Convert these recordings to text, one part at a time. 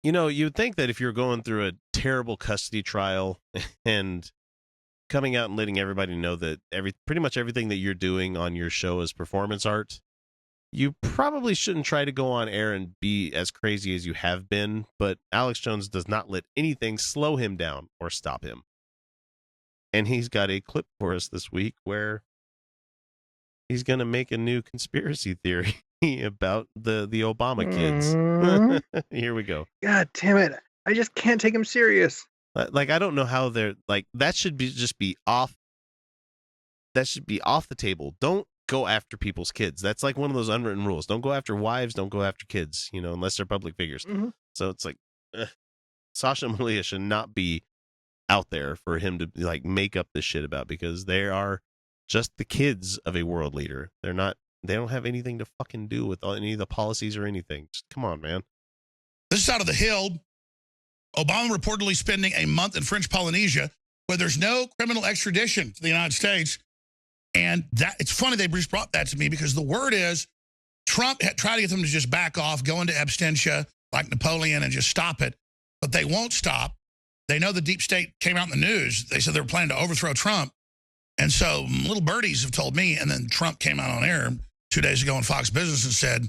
you'd think that if you're going through a terrible custody trial and coming out and letting everybody know that pretty much everything that you're doing on your show is performance art, you probably shouldn't try to go on air and be as crazy as you have been, but Alex Jones does not let anything slow him down or stop him. And he's got a clip for us this week where he's going to make a new conspiracy theory about the Obama kids. Here we go. God damn it. I just can't take him serious. Like, I don't know how they're like, that should be off. That should be off the table. Don't go after people's kids. That's like one of those unwritten rules. Don't go after wives. Don't go after kids, unless they're public figures. Mm-hmm. So it's like, Sasha and Malia should not be out there for him to like make up this shit about, because they are just the kids of a world leader. They don't have anything to fucking do with any of the policies or anything. Just, come on, man. This is out of the Hill. Obama reportedly spending a month in French Polynesia where there's no criminal extradition to the United States. And that it's funny they just brought that to me, because the word is Trump had tried to get them to just back off, go into absentia like Napoleon and just stop it. But they won't stop. They know the deep state came out in the news. They said they were planning to overthrow Trump. And so little birdies have told me, and then Trump came out on air 2 days ago on Fox Business and said,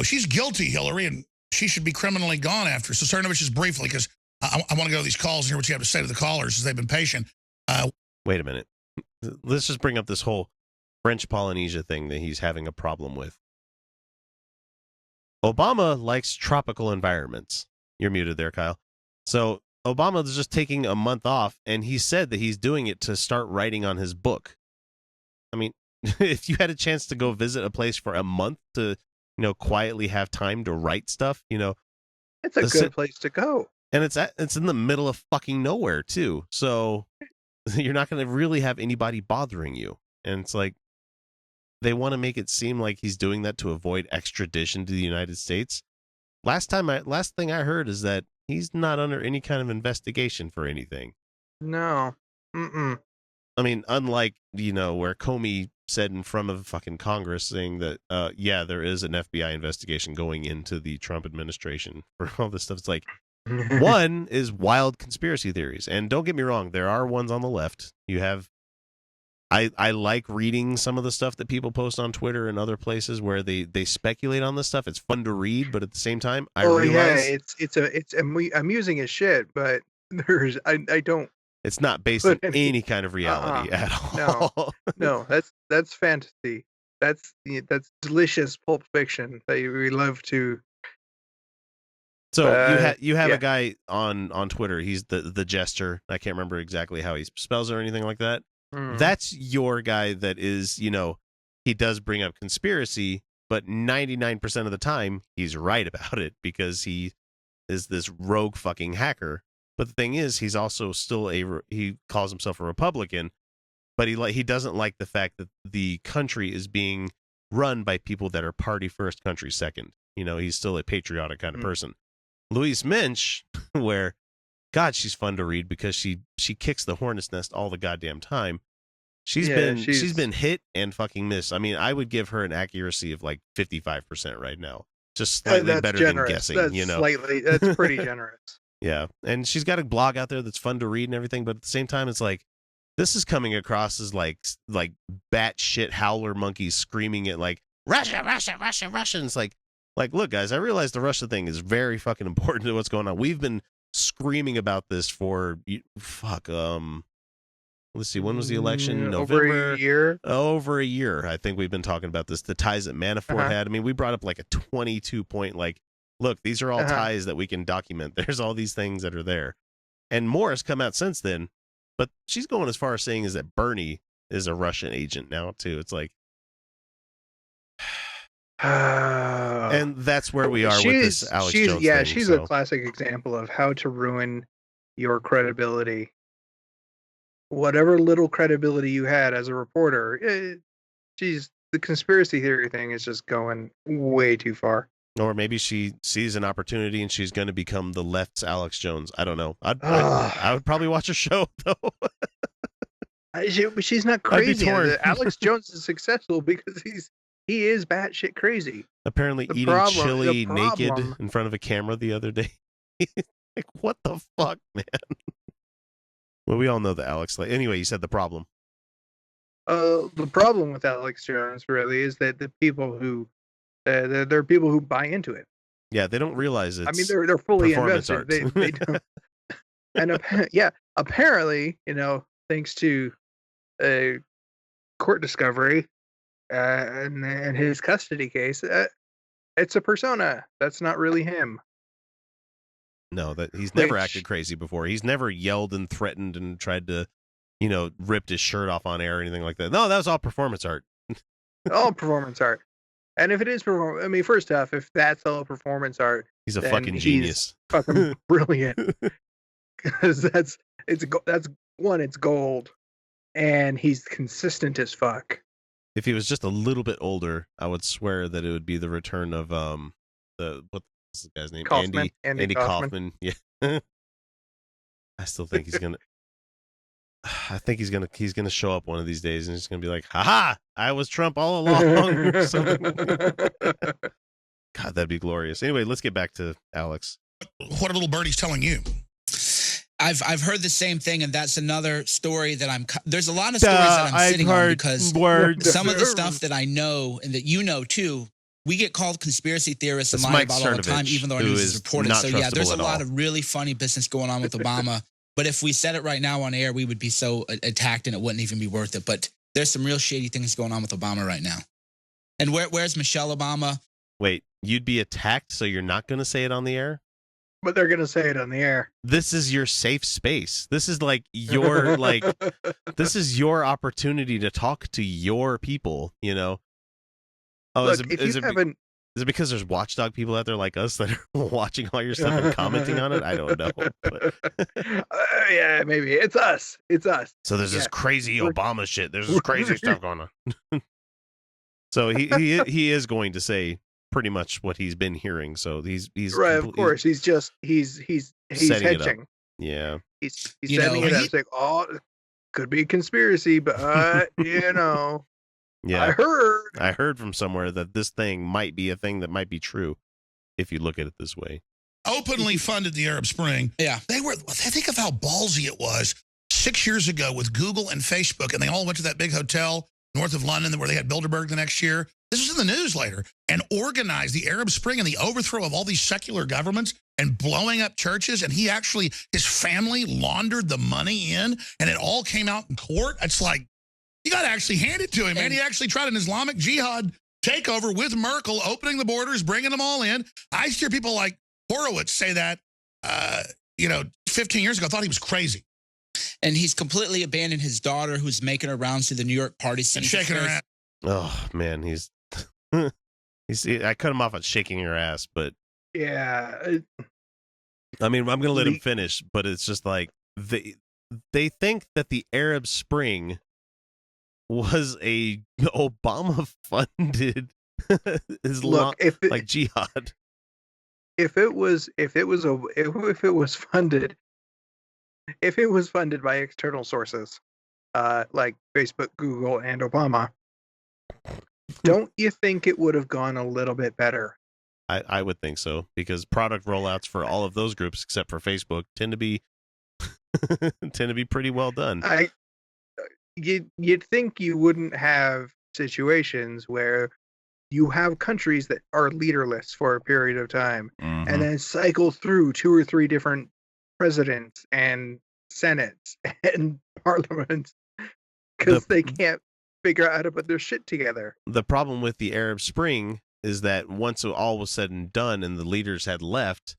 she's guilty, Hillary, and she should be criminally gone after. So, Cernovich, just briefly, because I want to go to these calls and hear what you have to say to the callers, as they've been patient. Wait a minute. Let's just bring up this whole French Polynesia thing that he's having a problem with. Obama likes tropical environments. You're muted there, Kyle. So Obama is just taking a month off, and he said that he's doing it to start writing on his book. I mean, if you had a chance to go visit a place for a month to, quietly have time to write stuff, it's a good place to go. And it's in the middle of fucking nowhere too. So you're not going to really have anybody bothering you. And it's like, they want to make it seem like he's doing that to avoid extradition to the United States. Last thing I heard is that he's not under any kind of investigation for anything. No. Mm-mm. I mean, unlike, where Comey said in front of fucking Congress saying that, there is an FBI investigation going into the Trump administration for all this stuff. It's like, one is wild conspiracy theories. And don't get me wrong, there are ones on the left. You have, I like reading some of the stuff that people post on Twitter and other places where they speculate on this stuff. It's fun to read, but at the same time, I realize it's amusing as shit, but I don't. It's not based on any kind of reality at all. No, that's fantasy. That's delicious pulp fiction that we love to. So you have a guy on Twitter. He's the Jester. I can't remember exactly how he spells it or anything like that. That's your guy that is, he does bring up conspiracy, but 99% of the time he's right about it because he is this rogue fucking hacker. But the thing is, he's also still he calls himself a Republican, but he doesn't like the fact that the country is being run by people that are party first, country second. He's still a patriotic kind of person. Louise Minch, where, God, she's fun to read because she kicks the hornet's nest all the goddamn time. She's been hit and fucking missed. I mean, I would give her an accuracy of like 55% right now, just slightly better generous. than guessing. That's pretty generous. Yeah, and she's got a blog out there that's fun to read and everything, but at the same time, it's like, this is coming across as like batshit howler monkeys screaming at like, Russia, Russia, Russia, Russia. And it's like, look, guys, I realize the Russia thing is very fucking important to what's going on. We've been screaming about this for, let's see, when was the election? November. Over a year? Over a year, I think we've been talking about this. The ties that Manafort had. I mean, we brought up like a 22-point, like, look, these are all ties that we can document. There's all these things that are there. And more has come out since then. But she's going as far as saying is that Bernie is a Russian agent now, too. It's like... and that's where we are with this Alex Jones thing. Yeah, she's a classic example of how to ruin your credibility. Whatever little credibility you had as a reporter, the conspiracy theory thing is just going way too far. Or maybe she sees an opportunity and she's going to become the left's Alex Jones. I don't know. I would probably watch a show, though. She's not crazy. Alex Jones is successful because he is batshit crazy. Apparently The eating problem- chili the naked problem- in front of a camera the other day. Like, what the fuck, man? Well, we all know the Alex. Anyway, you said the problem. The problem with Alex Jones really is that the people who there are people who buy into it. Yeah, they don't realize it's. I mean, they're fully performance invested. art. They don't. And yeah, apparently, thanks to a court discovery and his custody case, it's a persona. That's not really him. No, that he's never Which- acted crazy before. He's never yelled and threatened and tried to, ripped his shirt off on air or anything like that. No, that was all performance art. All performance art. And if it is first off, if that's all performance art, He's a then fucking he's genius. fucking brilliant. Because that's it's gold, and he's consistent as fuck. If he was just a little bit older, I would swear that it would be the return of what's the guy's name? Kaufman, Andy Kaufman. Kaufman. Yeah. I still think he's gonna. I think he's gonna show up one of these days and he's gonna be like, "Ha! I was Trump all along." Or something. God, that'd be glorious. Anyway, let's get back to Alex. What are little birdies telling you? I've heard the same thing, and that's another story that there's a lot of stories that I'm sitting on because some of the stuff that I know and that you know too, we get called conspiracy theorists and lie about all the time, even though our news is reported. So yeah, there's a lot of really funny business going on with Obama. But if we said it right now on air, we would be so attacked and it wouldn't even be worth it. But there's some real shady things going on with Obama right now. And where's Michelle Obama? Wait, you'd be attacked, so you're not going to say it on the air? But they're gonna say it on the air. This is your safe space. This is like your this is your opportunity to talk to your people. Oh, Look, is it because there's watchdog people out there like us that are watching all your stuff and commenting on it? I don't know. But yeah, maybe it's us. It's us. So there's this crazy Obama shit. There's this crazy stuff going on. So he is going to say pretty much what he's been hearing. So he's right. Of course, he's hedging. Yeah, he's setting it up. It's like, oh, could be conspiracy, but yeah. I heard from somewhere that this thing might be a thing that might be true if you look at it this way. Openly funded the Arab Spring. Yeah, think of how ballsy it was 6 years ago with Google and Facebook, and they all went to that big hotel north of London where they had Bilderberg the next year. This was in the news later, and organized the Arab Spring and the overthrow of all these secular governments and blowing up churches. And his family laundered the money in, and it all came out in court. It's like, you got to actually hand it to him, man. He actually tried an Islamic jihad takeover with Merkel, opening the borders, bringing them all in. I hear people like Horowitz say that, 15 years ago, I thought he was crazy. And he's completely abandoned his daughter, who's making her rounds through the New York party scene. And shaking her ass. Oh, man, I cut him off on shaking her ass, but yeah. I mean, I'm going to let him finish, but it's just like they think that the Arab Spring was a Obama-funded jihad. If it was funded by external sources, like Facebook, Google, and Obama, don't you think it would have gone a little bit better? I would think so, because product rollouts for all of those groups, except for Facebook, tend to be pretty well done. You'd think you wouldn't have situations where you have countries that are leaderless for a period of time, and then cycle through 2 or 3 different presidents and senates and parliaments because they can't figure out how to put their shit together. The problem with the Arab Spring is that once all was said and done and the leaders had left,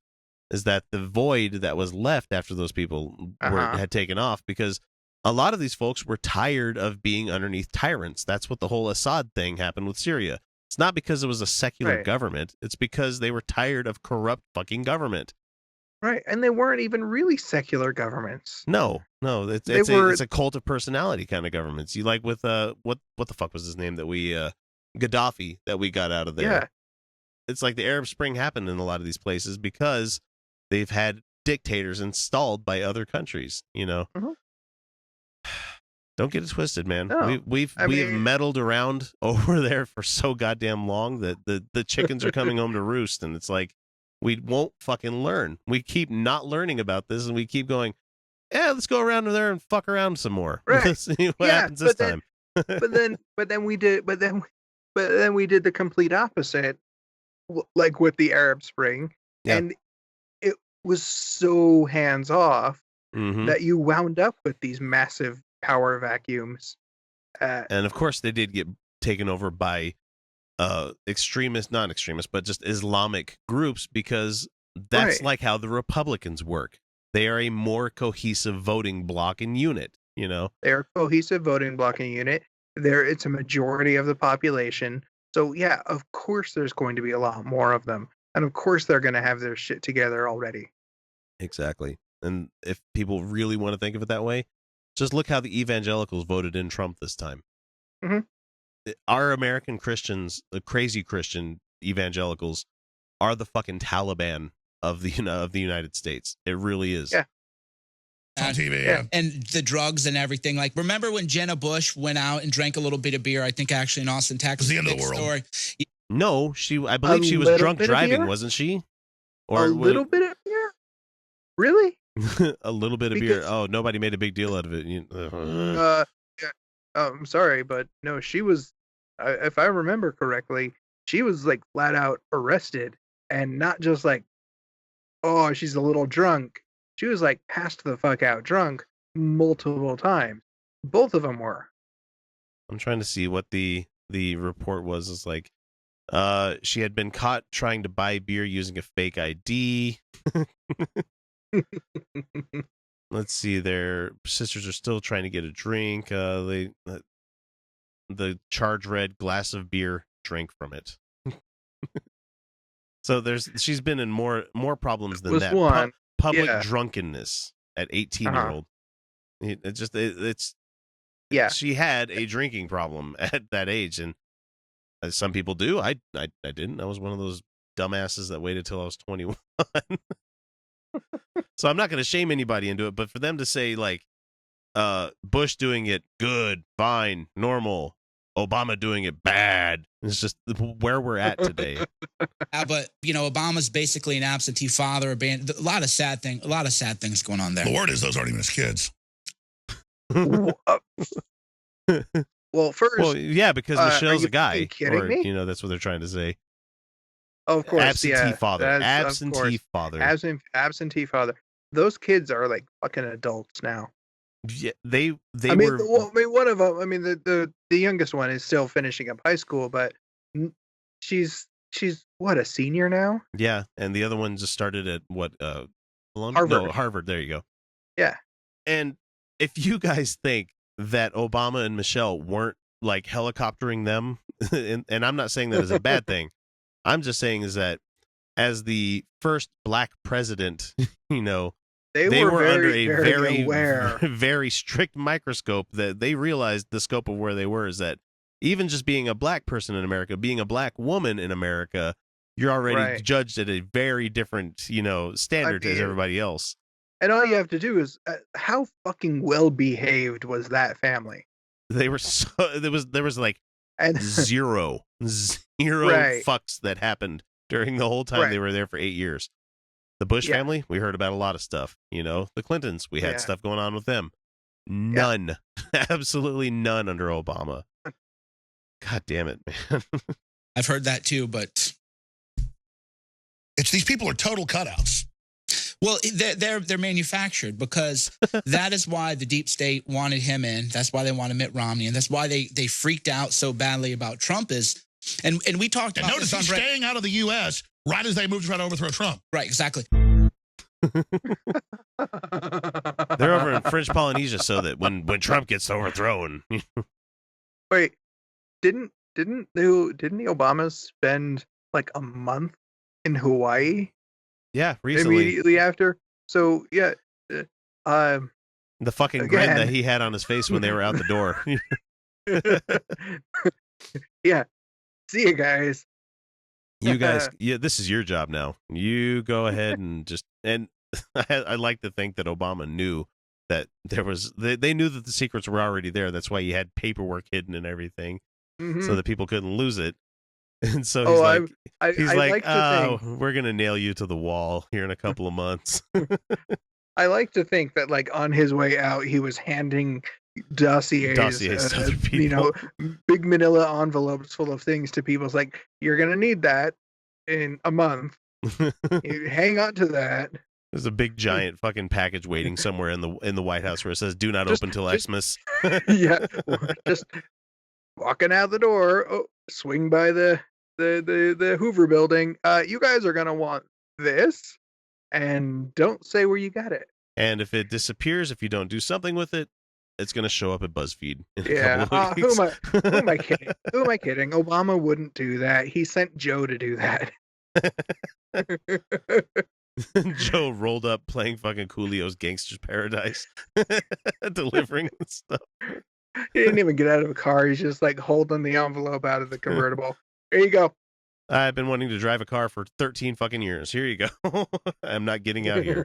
is that the void that was left after those people had taken off, because a lot of these folks were tired of being underneath tyrants. That's what the whole Assad thing happened with Syria. It's not because it was a secular government. It's because they were tired of corrupt fucking government. Right, and they weren't even really secular governments. No, it's a cult of personality kind of governments. You like with what the fuck was his name that we Gaddafi that we got out of there. Yeah. It's like the Arab Spring happened in a lot of these places because they've had dictators installed by other countries, Don't get it twisted, man. No, We have meddled around over there for so goddamn long that the chickens are coming home to roost, and it's like we won't fucking learn. We keep not learning about this, and we keep going. Yeah, let's go around there and fuck around some more. Right. Let's see what happens this time. but then we did the complete opposite, like with the Arab Spring, and it was so hands off that you wound up with these massive power vacuums. And of course, they did get taken over by not extremists, but just Islamic groups, because that's like how the Republicans work. They are a more cohesive voting bloc and unit, you know? They are a cohesive voting bloc and unit. It's a majority of the population. So, yeah, of course there's going to be a lot more of them. And of course they're going to have their shit together already. Exactly. And if people really want to think of it that way, just look how the evangelicals voted in Trump this time. Mm-hmm. Our American Christians, the crazy Christian evangelicals, are the fucking Taliban of the United States. It really is. Yeah. On TV, yeah. And the drugs and everything. Like, remember when Jenna Bush went out and drank a little bit of beer? I think actually in Austin, Texas. The end of the world. Story. No, I believe she was drunk driving, wasn't she? Or a little bit of beer? Really? A little bit of beer. Oh, nobody made a big deal out of it. I'm sorry, but no, she was, if I remember correctly, she was like flat out arrested, and not just like, oh, she's a little drunk. She was like passed the fuck out drunk multiple times. Both of them were. I'm trying to see what the report was. It's like, she had been caught trying to buy beer using a fake ID. Let's see. Their sisters are still trying to get a drink. The charge read glass of beer, drank from it. So she's been in more problems than that. Public drunkenness at 18-year-old. She had a drinking problem at that age, and some people do. I didn't. I was one of those dumbasses that waited till I was 21. So I'm not going to shame anybody into it, but for them to say like Bush doing it good, fine, normal, Obama doing it bad, it's just where we're at today. But Obama's basically an absentee father. A lot of sad things going on there. The word is those aren't even his kids. Well, first, yeah, because Michelle's a guy. Kidding me? That's what they're trying to say. Of course, absentee father. Absentee father. Those kids are like fucking adults now. Yeah, they were. One of them. I mean, the youngest one is still finishing up high school, but she's what, a senior now? Yeah, and the other one just started at what? Harvard. No, Harvard. There you go. Yeah. And if you guys think that Obama and Michelle weren't like helicoptering them, and I'm not saying that as a bad thing, I'm just saying is that as the first black president, they were under a very strict microscope, that they realized the scope of where they were is that even just being a black person in America, being a black woman in America, you're already judged at a very different, standard as everybody else. And all you have to do is how fucking well behaved was that family? They were there was like zero fucks that happened during the whole time they were there for 8 years. The Bush family, we heard about a lot of stuff. The Clintons, we had stuff going on with them. None, absolutely none under Obama. God damn it, man. I've heard that too, but it's these people are total cutouts. Well, they're manufactured, because that is why the deep state wanted him in. That's why they wanted Mitt Romney, and that's why they freaked out so badly about Trump. And we talked about notice he's staying out of the U.S. right as they moved to try to overthrow Trump. Right, exactly. They're over in French Polynesia so that when Trump gets overthrown. Wait, didn't the Obamas spend like a month in Hawaii? Yeah, recently. Immediately after. So yeah, the fucking grin that he had on his face when they were out the door. Yeah. See you guys. You guys, this is your job now. You go ahead and I like to think that Obama knew that there was they knew that the secrets were already there. That's why he had paperwork hidden and everything, so that people couldn't lose it. And so he's like, we're gonna nail you to the wall here in a couple of months. I like to think that, like, on his way out, he was handing dossiers to other people. You know, big manila envelopes full of things to people. It's like, you're gonna need that in a month. You hang on to that. There's a big giant fucking package waiting somewhere in the White House where it says "Do not open till Xmas." Yeah, just walking out the door. Oh, swing by the Hoover building. You guys are gonna want this, and don't say where you got it. And if it disappears, if you don't do something with it, it's gonna show up at BuzzFeed. Yeah, who am I kidding? Who am I kidding? Obama wouldn't do that. He sent Joe to do that. Joe rolled up playing fucking Coolio's Gangster's Paradise, delivering the stuff. He didn't even get out of the car. He's just like holding the envelope out of the convertible. Here you go. I've been wanting to drive a car for 13 fucking years. Here you go. I'm not getting out here.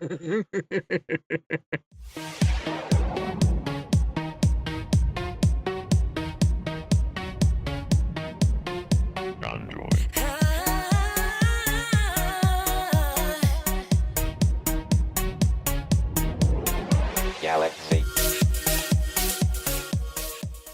Galaxy.